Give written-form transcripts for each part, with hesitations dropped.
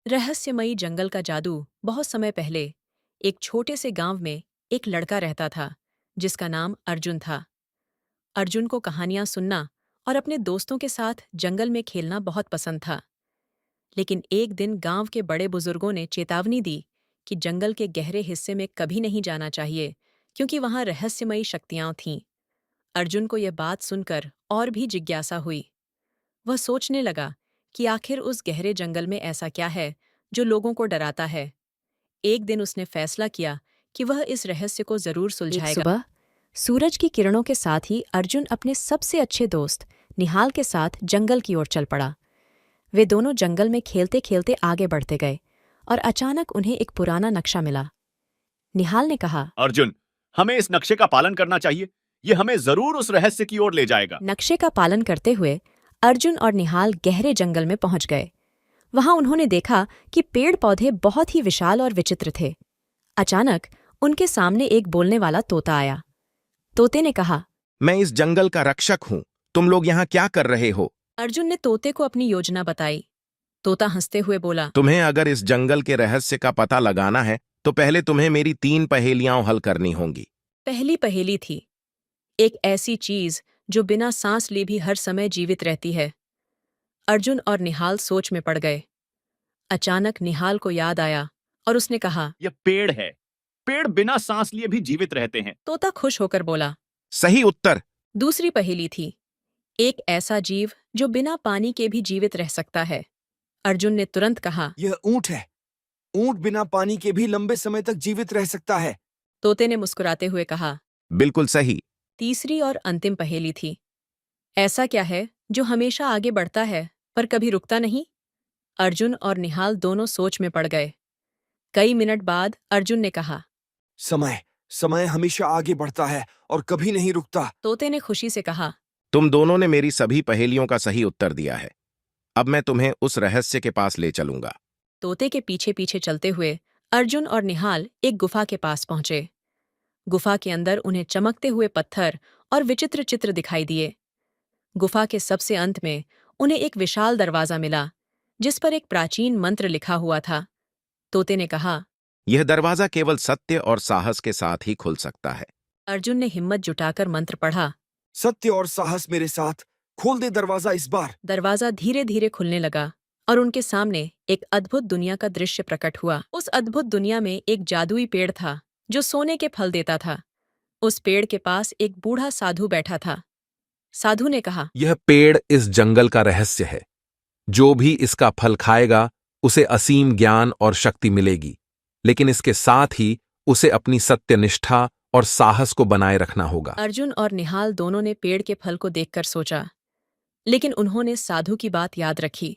रहस्यमयी जंगल का जादू। बहुत समय पहले एक छोटे से गांव में एक लड़का रहता था जिसका नाम अर्जुन था। अर्जुन को कहानियां सुनना और अपने दोस्तों के साथ जंगल में खेलना बहुत पसंद था। लेकिन एक दिन गांव के बड़े बुजुर्गों ने चेतावनी दी कि जंगल के गहरे हिस्से में कभी नहीं जाना चाहिए, क्योंकि वहां रहस्यमयी शक्तियां थीं। अर्जुन को यह बात सुनकर और भी जिज्ञासा हुई। वह सोचने लगा कि आखिर उस गहरे जंगल में ऐसा क्या है जो लोगों को डराता है। एक दिन उसने फैसला किया कि वह इस रहस्य को जरूर एक सुलझाएगा। सुबह सूरज की किरणों के साथ ही अर्जुन अपने सबसे अच्छे दोस्त निहाल के साथ जंगल की ओर चल पड़ा। वे दोनों जंगल में खेलते खेलते आगे बढ़ते गए और अचानक उन्हें एक पुराना नक्शा मिला। निहाल ने कहा, अर्जुन, हमें इस नक्शे का पालन करना चाहिए। ये हमें जरूर उस रहस्य की ओर ले जाएगा। नक्शे का पालन करते हुए अर्जुन और निहाल गहरे जंगल में पहुंच गए। वहां उन्होंने देखा कि पेड़ पौधे बहुत ही विशाल और विचित्र थे। अचानक उनके सामने एक बोलने वाला तोता आया। तोते ने कहा, मैं इस जंगल का रक्षक हूँ। तुम लोग यहाँ क्या कर रहे हो? अर्जुन ने तोते को अपनी योजना बताई। तोता हंसते हुए बोला, तुम्हें अगर इस जंगल के रहस्य का पता लगाना है तो पहले तुम्हें मेरी 3 पहेलियां हल करनी होंगी। पहली पहेली थी, एक ऐसी चीज जो बिना सांस लिए भी हर समय जीवित रहती है। अर्जुन और निहाल सोच में पड़ गए। अचानक निहाल को याद आया और उसने कहा, यह पेड़ है। पेड़ बिना सांस लिए भी जीवित रहते हैं। तोता खुश होकर बोला। सही उत्तर। दूसरी पहेली थी, एक ऐसा जीव जो बिना पानी के भी जीवित रह सकता है। अर्जुन ने तुरंत कहा, यह ऊंट है। ऊंट बिना पानी के भी लंबे समय तक जीवित रह सकता है। तोते ने मुस्कुराते हुए कहा। बिल्कुल सही। तीसरी और अंतिम पहेली थी, ऐसा क्या है जो हमेशा आगे बढ़ता है पर कभी रुकता नहीं। अर्जुन और निहाल दोनों सोच में पड़ गए। कई मिनट बाद अर्जुन ने कहा, समय समय हमेशा आगे बढ़ता है और कभी नहीं रुकता। तोते ने खुशी से कहा, तुम दोनों ने मेरी सभी पहेलियों का सही उत्तर दिया है। अब मैं तुम्हें उस रहस्य के पास ले चलूंगा। तोते के पीछे पीछे चलते हुए अर्जुन और निहाल एक गुफा के पास पहुंचे। गुफा के अंदर उन्हें चमकते हुए पत्थर और विचित्र चित्र दिखाई दिए। गुफा के सबसे अंत में उन्हें एक विशाल दरवाजा मिला जिस पर एक प्राचीन मंत्र लिखा हुआ था। तोते ने कहा। यह दरवाजा केवल सत्य और साहस के साथ ही खुल सकता है। अर्जुन ने हिम्मत जुटाकर मंत्र पढ़ा। सत्य और साहस मेरे साथ, खोल दे दरवाजा इस बार। दरवाजा धीरे धीरे खुलने लगा और उनके सामने एक अद्भुत दुनिया का दृश्य प्रकट हुआ। उस अद्भुत दुनिया में एक जादुई पेड़ था जो सोने के फल देता था। उस पेड़ के पास एक बूढ़ा साधु बैठा था। साधु ने कहा, यह पेड़ इस जंगल का रहस्य है। जो भी इसका फल खाएगा उसे असीम ज्ञान और शक्ति मिलेगी, लेकिन इसके साथ ही उसे अपनी सत्यनिष्ठा और साहस को बनाए रखना होगा। अर्जुन और निहाल दोनों ने पेड़ के फल को देखकर सोचा, लेकिन उन्होंने साधु की बात याद रखी।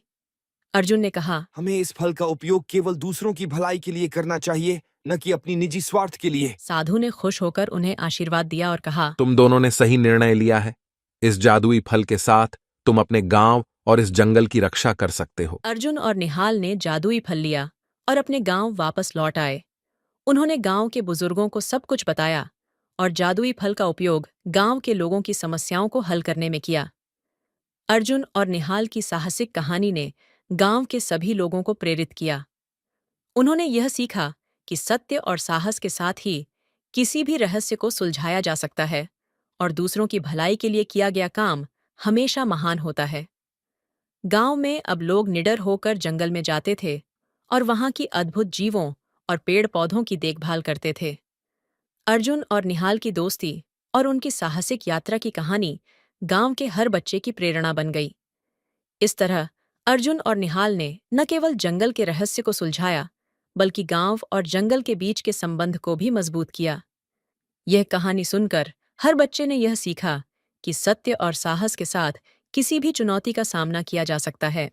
अर्जुन ने कहा, हमें इस फल का उपयोग केवल दूसरों की भलाई के लिए करना चाहिए, न कि अपनी निजी स्वार्थ के लिए। साधु ने खुश होकर उन्हें आशीर्वाद दिया और कहा, तुम दोनों ने सही निर्णय लिया है। इस जादुई फल के साथ तुम अपने गांव और इस जंगल की रक्षा कर सकते हो। अर्जुन और निहाल ने जादुई फल लिया और अपने गांव वापस लौट आए। उन्होंने गांव के बुजुर्गों को सब कुछ बताया और जादुई फल का उपयोग गांव के लोगों की समस्याओं को हल करने में किया। अर्जुन और निहाल की साहसिक कहानी ने गांव के सभी लोगों को प्रेरित किया। उन्होंने यह सीखा कि सत्य और साहस के साथ ही किसी भी रहस्य को सुलझाया जा सकता है और दूसरों की भलाई के लिए किया गया काम हमेशा महान होता है। गांव में अब लोग निडर होकर जंगल में जाते थे और वहां की अद्भुत जीवों और पेड़ पौधों की देखभाल करते थे। अर्जुन और निहाल की दोस्ती और उनकी साहसिक यात्रा की कहानी गांव के हर बच्चे की प्रेरणा बन गई। इस तरह अर्जुन और निहाल ने न केवल जंगल के रहस्य को सुलझाया, बल्कि गांव और जंगल के बीच के संबंध को भी मजबूत किया। यह कहानी सुनकर हर बच्चे ने यह सीखा कि सत्य और साहस के साथ किसी भी चुनौती का सामना किया जा सकता है।